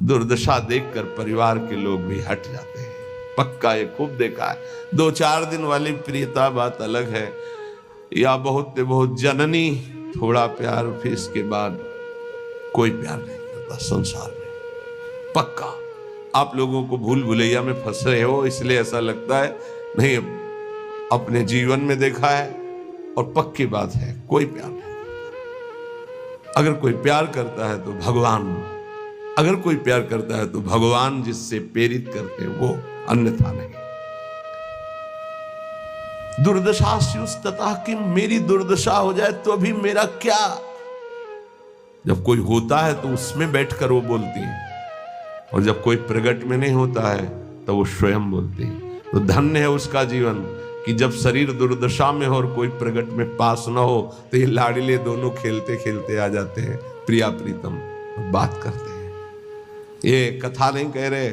दुर्दशा देखकर परिवार के लोग भी हट जाते हैं। पक्का ये खूब देखा है। 2-4 दिन वाली प्रियता बात अलग है, या बहुत बहुत जननी थोड़ा प्यार, फिर इसके बाद कोई प्यार नहीं करता संसार में। पक्का आप लोगों को भूल भुलैया में फंस रहे हो, इसलिए ऐसा लगता है। नहीं, अपने जीवन में देखा है और पक्की बात है, कोई प्यार नहीं। अगर कोई प्यार करता है तो भगवान, अगर कोई प्यार करता है तो भगवान जिससे प्रेरित करते हैं वो, अन्यथा नहीं। दुर्दशा स्युस्ततः कि मेरी दुर्दशा हो जाए तो अभी मेरा क्या। जब कोई होता है तो उसमें बैठकर वो बोलती है, और जब कोई प्रकट में नहीं होता है तो वो स्वयं बोलती है। तो धन्य है उसका जीवन कि जब शरीर दुर्दशा में हो और कोई प्रकट में पास ना हो तो ये लाडले दोनों खेलते खेलते आ जाते हैं, प्रिया प्रीतम बात करते हैं। ये कथा नहीं कह रहे,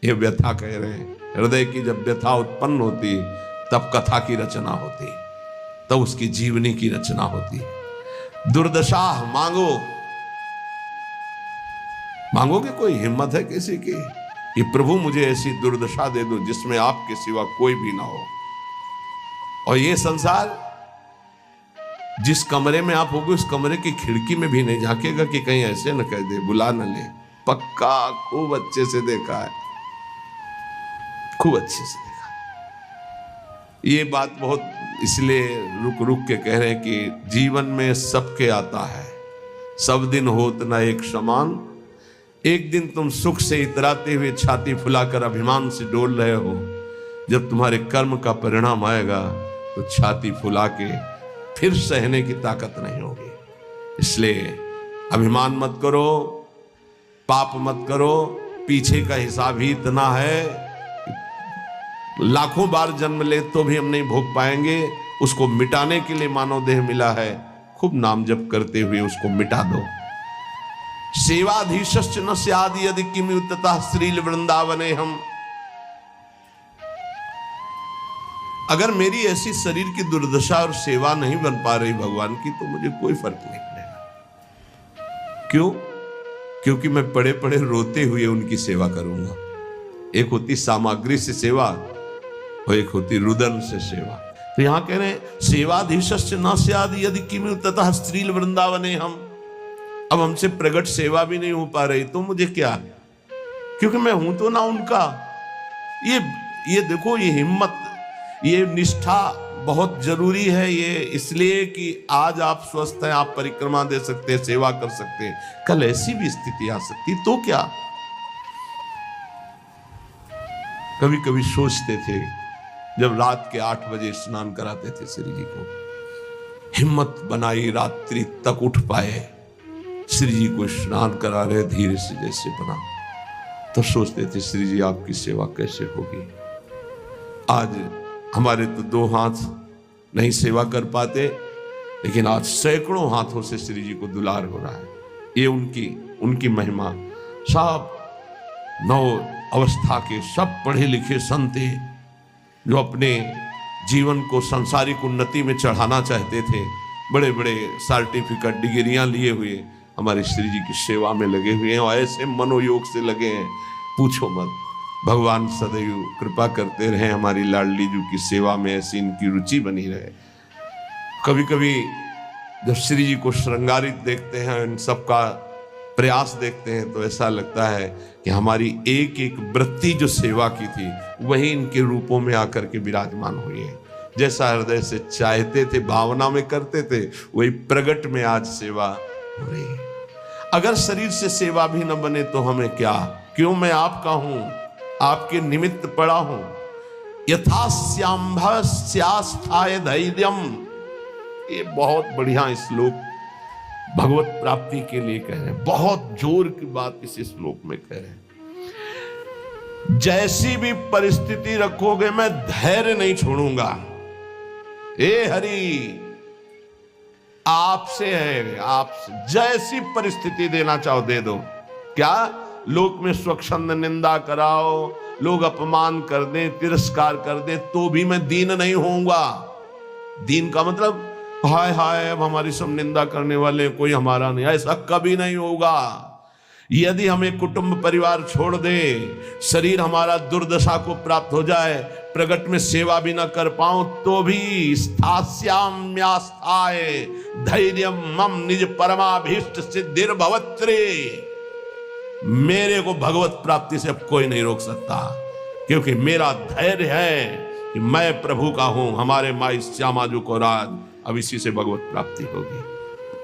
ये व्यथा कह रहे हैं। हृदय की जब व्यथा उत्पन्न होती तब कथा की रचना होती, तब उसकी जीवनी की रचना होती। दुर्दशा मांगो, मांगोगे कोई हिम्मत है किसी की कि प्रभु मुझे ऐसी दुर्दशा दे दो जिसमें आपके सिवा कोई भी ना हो। और ये संसार, जिस कमरे में आप होगे उस कमरे की खिड़की में भी नहीं झांकेगा कि कहीं ऐसे न कह दे, बुला न ले। पक्का खूब अच्छे से देखा है, खूब अच्छे से देखा है। ये बात बहुत इसलिए रुक रुक के कह रहे हैं कि जीवन में सबके आता है, सब दिन होत न एक समान। एक दिन तुम सुख से इतराते हुए छाती फुलाकर अभिमान से डोल रहे हो, जब तुम्हारे कर्म का परिणाम आएगा तो छाती फुला के फिर सहने की ताकत नहीं होगी। इसलिए अभिमान मत करो, पाप मत करो। पीछे का हिसाब ही इतना है, लाखों बार जन्म ले तो भी हम नहीं भोग पाएंगे। उसको मिटाने के लिए मानव देह मिला है, खूब नाम जप करते हुए उसको मिटा दो। सेवाधीशश्च न स्यादि यदि किमुततः श्रील वृंदावने हम। अगर मेरी ऐसी शरीर की दुर्दशा और सेवा नहीं बन पा रही भगवान की तो मुझे कोई फर्क नहीं पड़ेगा। क्यों? क्योंकि मैं पड़े पड़े रोते हुए उनकी सेवा करूंगा। एक होती सामग्री से सेवा और एक होती रुदन से सेवा। तो यहां कह रहे हैं सेवाधीशश्च न स्यादि यदि किमुततः श्रील वृंदावने हम। अब हमसे प्रगट सेवा भी नहीं हो पा रही तो मुझे क्या, क्योंकि मैं हूं तो ना उनका। ये देखो, ये हिम्मत, ये निष्ठा बहुत जरूरी है। ये इसलिए कि आज आप स्वस्थ हैं, आप परिक्रमा दे सकते हैं, सेवा कर सकते हैं। कल ऐसी भी स्थिति आ सकती तो क्या। कभी कभी सोचते थे जब रात के 8 बजे स्नान कराते थे श्री जी को, हिम्मत बनाई रात्रि तक उठ पाए, श्री जी को स्नान करा रहे धीरे से जैसे बना, तो सोचते थे श्री जी आपकी सेवा कैसे होगी। आज हमारे तो 2 हाथ नहीं सेवा कर पाते, लेकिन आज सैकड़ों हाथों से श्री जी को दुलार हो रहा है। ये उनकी महिमा। सब 9 अवस्था के सब पढ़े लिखे संत जो अपने जीवन को सांसारिक उन्नति में चढ़ाना चाहते थे, बड़े बड़े सर्टिफिकेट डिग्रियां लिए हुए हमारे श्री जी की सेवा में लगे हुए हैं, और ऐसे मनोयोग से लगे हैं पूछो मत। भगवान सदैव कृपा करते रहे हमारी लाडली जी की सेवा में, ऐसी इनकी रुचि बनी रहे। कभी कभी जब श्री जी को श्रृंगारित देखते हैं, इन सबका प्रयास देखते हैं, तो ऐसा लगता है कि हमारी एक एक वृत्ति जो सेवा की थी वही इनके रूपों में आकर के विराजमान हुई है। जैसा हृदय से चाहते थे, भावना में करते थे, वही प्रगट में आज सेवा हो रही है। अगर शरीर से सेवा भी न बने तो हमें क्या, क्यों मैं आपका हूं, आपके निमित्त पड़ा हूं। यथा श्याम्भस्यास्थाय धैर्यम, ये बहुत बढ़िया श्लोक भगवत प्राप्ति के लिए कह रहे हैं। बहुत जोर की बात इस श्लोक में कह रहे हैं। जैसी भी परिस्थिति रखोगे मैं धैर्य नहीं छोड़ूंगा। हे हरि, आपसे है, आपसे जैसी परिस्थिति देना चाहो दे दो। क्या लोक में स्वच्छंद निंदा कराओ, लोग अपमान कर दें, तिरस्कार कर दें, तो भी मैं दीन नहीं होऊंगा। दीन का मतलब हाय हाय अब हमारी सब निंदा करने वाले, कोई हमारा नहीं, ऐसा कभी नहीं होगा। यदि हमें कुटुंब परिवार छोड़ दे, शरीर हमारा दुर्दशा को प्राप्त हो जाए, प्रगट में सेवा भी ना कर पाऊं, तो भी स्थास्याम्यास्थाय धैर्यम मम निज परमाभीष्ट सिद्धिर्भवत्रे। मेरे को भगवत प्राप्ति से अब कोई नहीं रोक सकता, क्योंकि मेरा धैर्य है कि मैं प्रभु का हूं। हमारे माई श्यामा जी को राज, अब इसी से भगवत प्राप्ति होगी,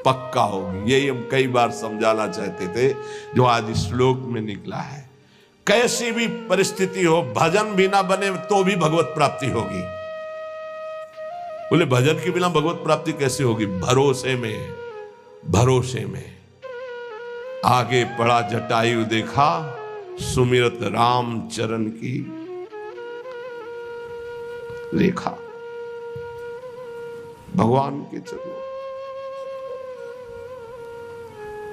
पक्का होगी। यही हम कई बार समझाना चाहते थे, जो आज इस श्लोक में निकला है। कैसी भी परिस्थिति हो, भजन भी ना बने तो भी भगवत प्राप्ति होगी। बोले भजन के बिना भगवत प्राप्ति कैसे होगी? भरोसे में, भरोसे में। आगे पड़ा जटायु देखा, सुमिरत राम चरण की रेखा। भगवान के चरणों,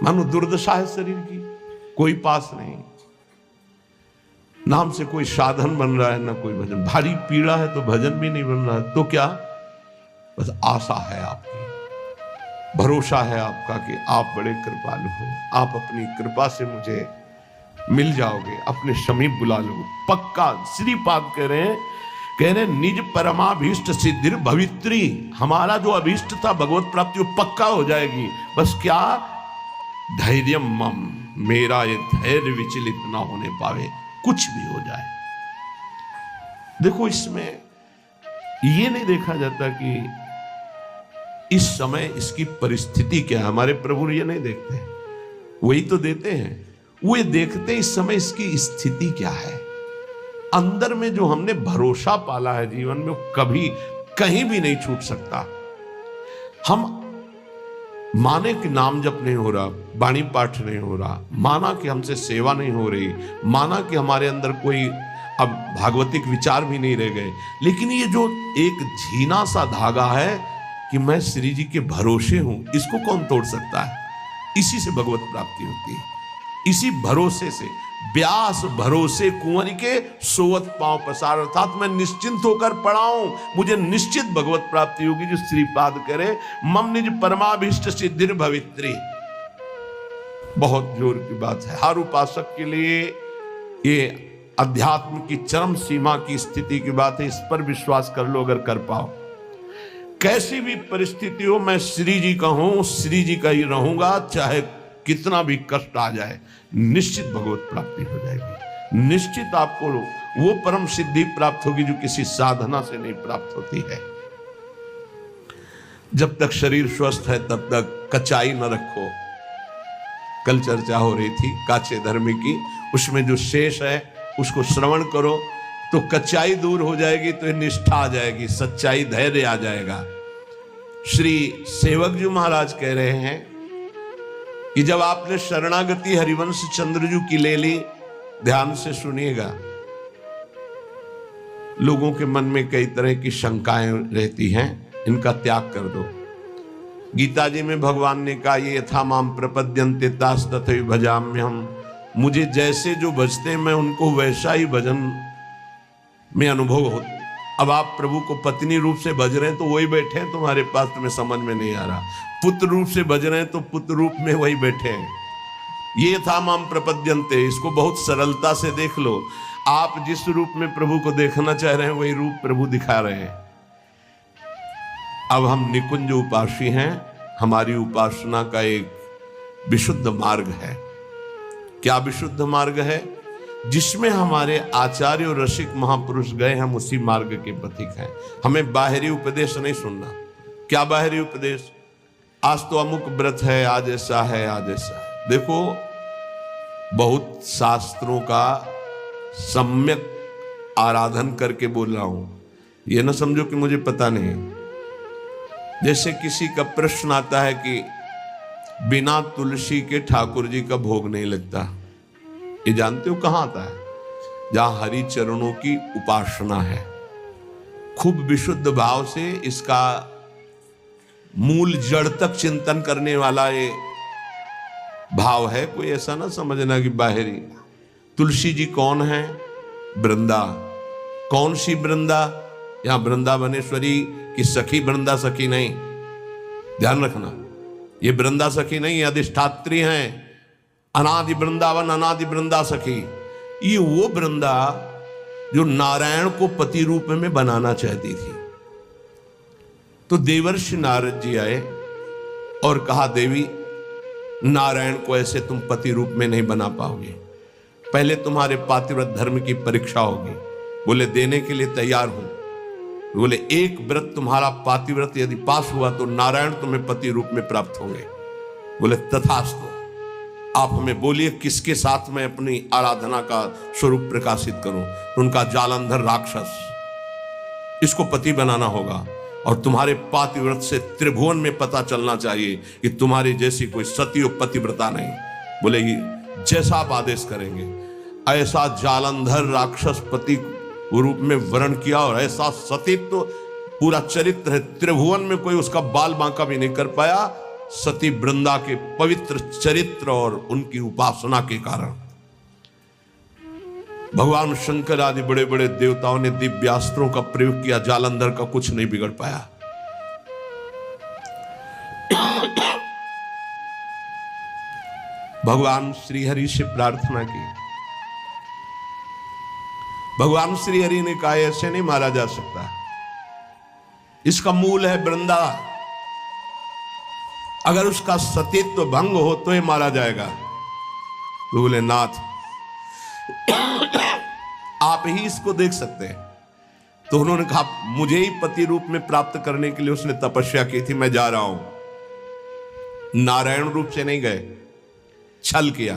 मानो दुर्दशा है शरीर की, कोई पास नहीं, नाम से कोई साधन बन रहा है, ना कोई भजन। भारी पीड़ा है तो भजन भी नहीं बन रहा है, तो क्या? बस आशा है आपकी, भरोसा है आपका कि आप बड़े कृपालु हो, आप अपनी कृपा से मुझे मिल जाओगे, अपने समीप बुला लो। पक्का श्रीपाद कह रहे निज परमाभीष्ट सिद्धिर भवित्री। हमारा जो अभीष्ट था भगवत प्राप्ति वो पक्का हो जाएगी। बस क्या? धैर्यम मम, मेरा ये धैर्य विचलित ना होने पावे, कुछ भी हो जाए। देखो इसमें ये नहीं देखा जाता कि इस समय इसकी परिस्थिति क्या है। हमारे प्रभु ये नहीं देखते, वही तो देते हैं। वो ये देखते इस समय इसकी स्थिति क्या है। अंदर में जो हमने भरोसा पाला है जीवन में, वो कभी कहीं भी नहीं छूट सकता। हम माने कि नाम जप नहीं हो रहा, वाणी पाठ नहीं हो रहा, माना कि हमसे सेवा नहीं हो रही, माना कि हमारे अंदर कोई अब भागवतिक विचार भी नहीं रह गए, लेकिन ये जो एक झीना सा धागा है कि मैं श्री जी के भरोसे हूं, इसको कौन तोड़ सकता है? इसी से भगवत प्राप्ति होती है, इसी भरोसे से। व्यास भरोसे कुंवर के सोवत पांव पसार, अर्थात मैं निश्चिंत होकर पढ़ाऊं, मुझे निश्चित भगवत प्राप्ति होगी। जो श्रीपाद करे मम निज परमाभीष्ट सिद्धिर भवित्री। बहुत जोर की बात है, हर उपासक के लिए ये अध्यात्म की चरम सीमा की स्थिति की बात है। इस पर विश्वास कर लो अगर कर पाओ। कैसी भी परिस्थिति हो, मैं श्री जी का हूं, श्री जी का ही रहूंगा, चाहे कितना भी कष्ट आ जाए, निश्चित भगवत प्राप्ति हो जाएगी। निश्चित आपको वो परम सिद्धि प्राप्त होगी जो किसी साधना से नहीं प्राप्त होती है। जब तक शरीर स्वस्थ है तब तक कचाई न रखो। कल चर्चा हो रही थी काचे धर्म की, उसमें जो शेष है उसको श्रवण करो तो कचाई दूर हो जाएगी, तो निष्ठा आ जाएगी, सच्चाई धैर्य आ जाएगा। श्री सेवक जी महाराज कह रहे हैं कि जब आपने शरणागति हरिवंश चंद्रजू की ले ली, ध्यान से सुनिएगा, लोगों के मन में कई तरह की शंकाएं रहती हैं, इनका त्याग कर दो। गीता जी में भगवान ने कहा ये यथा माम प्रपद्यन्ते तास तथैव भजाम्यहम्, मुझे जैसे जो भजते मैं उनको वैसा ही भजन में अनुभव हो। अब आप प्रभु को पत्नी रूप से भज रहे हैं तो वही बैठे हैं तुम्हारे पास, तुम्हें समझ में नहीं आ रहा। पुत्र रूप से भज रहे हैं तो पुत्र रूप में वही बैठे हैं। ये था माम प्रपद्यन्ते, इसको बहुत सरलता से देख लो। आप जिस रूप में प्रभु को देखना चाह रहे हैं वही रूप प्रभु दिखा रहे हैं। अब हम निकुंज उपासी हैं, हमारी उपासना का एक विशुद्ध मार्ग है। क्या विशुद्ध मार्ग है? जिसमें हमारे आचार्य और रसिक महापुरुष गए, हम उसी मार्ग के पथिक हैं। हमें बाहरी उपदेश नहीं सुनना। क्या बाहरी उपदेश? आज तो अमुक व्रत है, आज ऐसा है, आज ऐसा है। देखो, बहुत शास्त्रों का सम्यक आराधन करके बोल रहा हूं, ये ना समझो कि मुझे पता नहीं। जैसे किसी का प्रश्न आता है कि बिना तुलसी के ठाकुर जी का भोग नहीं लगता, ये जानते हो कहां आता है? जहां हरि चरणों की उपासना है, खूब विशुद्ध भाव से इसका मूल जड़ तक चिंतन करने वाला ये भाव है। कोई ऐसा ना समझना कि बाहरी। तुलसी जी कौन है? वृंदा। कौन सी वृंदा? यहां वृंदावनेश्वरी की सखी वृंदा सखी नहीं, ध्यान रखना, ये वृंदा सखी नहीं, अधिष्ठात्री हैं। अनादि वृंदावन अनादि वृंदा सखी, ये वो वृंदा जो नारायण को पति रूप में बनाना चाहती थी। तो देवर्षि नारद जी आए और कहा, देवी नारायण को ऐसे तुम पति रूप में नहीं बना पाओगे, पहले तुम्हारे पातिव्रत धर्म की परीक्षा होगी। बोले देने के लिए तैयार हूं। बोले एक व्रत तुम्हारा पातिव्रत यदि पास हुआ तो नारायण तुम्हें पति रूप में प्राप्त होंगे। बोले तथास्तु, आप हमें बोलिए किसके साथ मैं अपनी आराधना का स्वरूप प्रकाशित करूं। उनका जालंधर राक्षस, इसको पति बनाना होगा और तुम्हारे पातिव्रत से त्रिभुवन में पता चलना चाहिए कि तुम्हारी जैसी कोई सती और पतिव्रता नहीं। बोले जैसा आप आदेश करेंगे। ऐसा जालंधर राक्षस पति रूप में वर्ण किया और ऐसा सतीत्व तो पूरा चरित्र है, त्रिभुवन में कोई उसका बाल बांका भी नहीं कर पाया। सती वृंदा के पवित्र चरित्र और उनकी उपासना के कारण भगवान शंकर आदि बड़े बड़े देवताओं ने दिव्यास्त्रों का प्रयोग किया, जालंधर का कुछ नहीं बिगड़ पाया। भगवान श्रीहरि से प्रार्थना की। भगवान श्रीहरि ने कहा ऐसे नहीं मारा जा सकता, इसका मूल है वृंदा, अगर उसका सतीत्व भंग हो तो ये मारा जाएगा। तो बोले नाथ आप ही इसको देख सकते हैं। तो उन्होंने कहा मुझे ही पति रूप में प्राप्त करने के लिए उसने तपस्या की थी, मैं जा रहा हूं। नारायण रूप से नहीं गए, छल किया।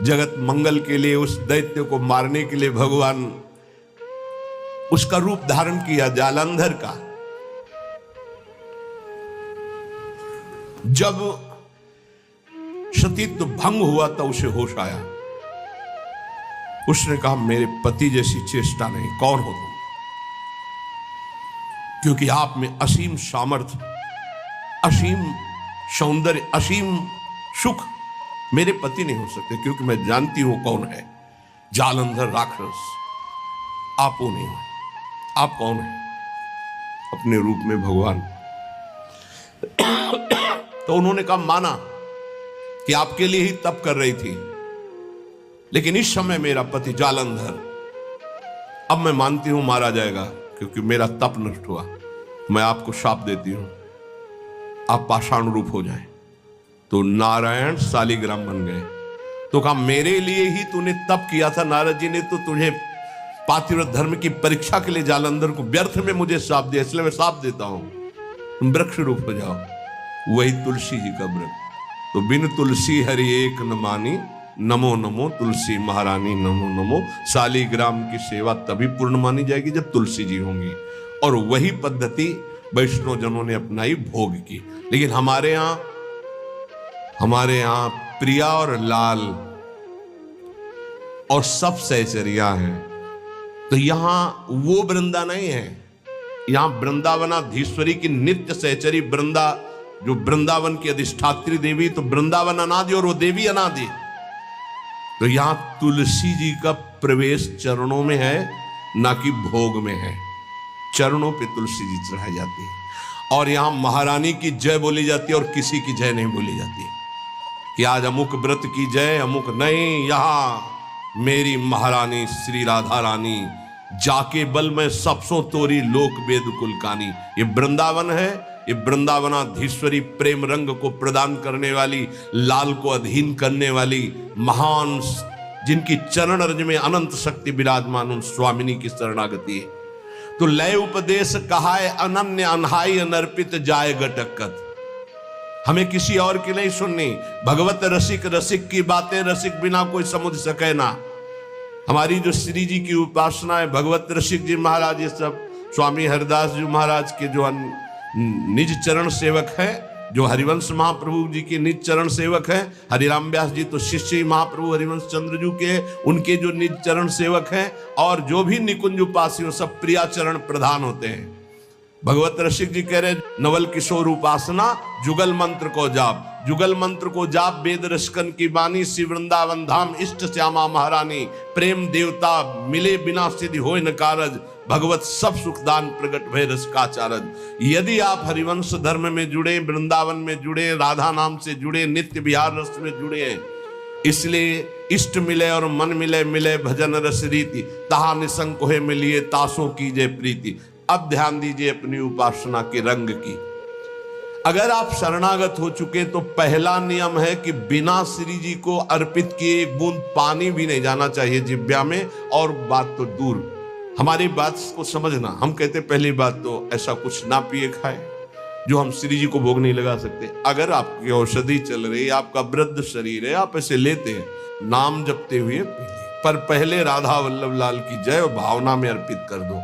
जगत मंगल के लिए उस दैत्य को मारने के लिए भगवान उसका रूप धारण किया जालंधर का। जब सतीत्व भंग हुआ तो उसे होश आया। उसने कहा मेरे पति जैसी चेष्टा नहीं, कौन हो तुम? क्योंकि आप में असीम सामर्थ्य, असीम सौंदर्य, असीम सुख मेरे पति नहीं हो सकते, क्योंकि मैं जानती हूं कौन है। जालंधर राक्षस आप वो नहीं हो। आप कौन है? अपने रूप में भगवान। तो उन्होंने कहा माना कि आपके लिए ही तप कर रही थी, लेकिन इस समय मेरा पति जालंधर, अब मैं मानती हूं मारा जाएगा क्योंकि मेरा तप नष्ट हुआ। मैं आपको शाप देती हूं, आप पाषाण रूप हो जाएं। तो नारायण शालिग्राम बन गए। तो कहा मेरे लिए ही तूने तप किया था, नारद जी ने तो तुझे पातिव्रत धर्म की परीक्षा के लिए जालंधर को व्यर्थ में मुझे शाप दिया, इसलिए मैं शाप देता हूं, तुम वृक्ष रूप हो जाओ। वही तुलसी जी का वृक्ष। तो बिन तुलसी हरि एक न मानी, नमो नमो तुलसी महारानी नमो नमो। शालिग्राम की सेवा तभी पूर्ण मानी जाएगी जब तुलसी जी होंगी। और वही पद्धति वैष्णव जनों ने अपनाई, भोग की। लेकिन हमारे यहां प्रिया और लाल और सब सहचरिया हैं। तो यहां वो वृंदा नहीं है, यहां वृंदावनाधीश्वरी की नित्य सहचरी वृंदा, जो वृंदावन की अधिष्ठात्री देवी, तो वृंदावन अनादि और वो देवी अनादि। तो यहां तुलसी जी का प्रवेश चरणों में है, ना कि भोग में है। चरणों पे तुलसी जी चढ़ाई जाती है। और यहां महारानी की जय बोली जाती है और किसी की जय नहीं बोली जाती कि आज अमुक व्रत की जय, अमुक नहीं। यहां मेरी महारानी श्री राधा रानी जाके बल में सबसो तोरी लोक वेद कुलकानी। ये वृंदावन है, ये वृंदावनाधीश्वरी प्रेम रंग को प्रदान करने वाली, लाल को अधीन करने वाली महान, जिनकी चरण रज में अनंत शक्ति विराजमान, उन स्वामिनी की शरणागति है। तो लय उपदेश कहाय अनन्य अनहाई अनर्पित जाय गटकत। हमें किसी और की नहीं सुननी। भगवत रसिक रसिक की बातें रसिक बिना कोई समझ सके ना। हमारी जो श्री जी की उपासना है, भगवत रसिक जी महाराज, ये सब स्वामी हरिदास जी महाराज के जो निज चरण सेवक है, जो हरिवंश महाप्रभु जी के निज चरण सेवक है। हरिराम व्यास जी तो शिष्य महाप्रभु हरिवंश चंद्र जी के, उनके जो निज चरण सेवक हैं। और जो भी निकुंज उपासी सब प्रिया चरण प्रधान होते हैं। भगवत रसिक जी कह रहे नवल किशोर उपासना जुगल मंत्र को जाप, जुगल मंत्र को जाप वेद रसकन की बानी, श्री वृंदावन धाम इष्ट श्यामा महारानी, प्रेम देवता मिले बिना सिद्धि होय न कारज, भगवत सब सुखदान प्रगट भय रस का चारज। यदि आप हरिवंश धर्म में जुड़े, वृंदावन में जुड़े, राधा नाम से जुड़े, नित्य विहार रस में जुड़े हैं, इसलिए इष्ट मिले और मन मिले, मिले भजन रस रीति, तहा निसंक होए मिलिए तासों कीजिए प्रीति। अब ध्यान दीजिए अपनी उपासना के रंग की। अगर आप शरणागत हो चुके तो पहला नियम है कि बिना श्री जी को अर्पित किए एक बूंद पानी भी नहीं जाना चाहिए जिह्वा में। और बात तो दूर, हमारी बात को समझना, हम कहते पहली बात तो ऐसा कुछ ना पिए खाए जो हम श्री जी को भोग नहीं लगा सकते। अगर आपकी औषधि चल रही, आपका वृद्ध शरीर है, आप ऐसे लेते हैं, नाम जपते हुए पी ले, पर पहले राधा वल्लभ लाल की जय भावना में अर्पित कर दो।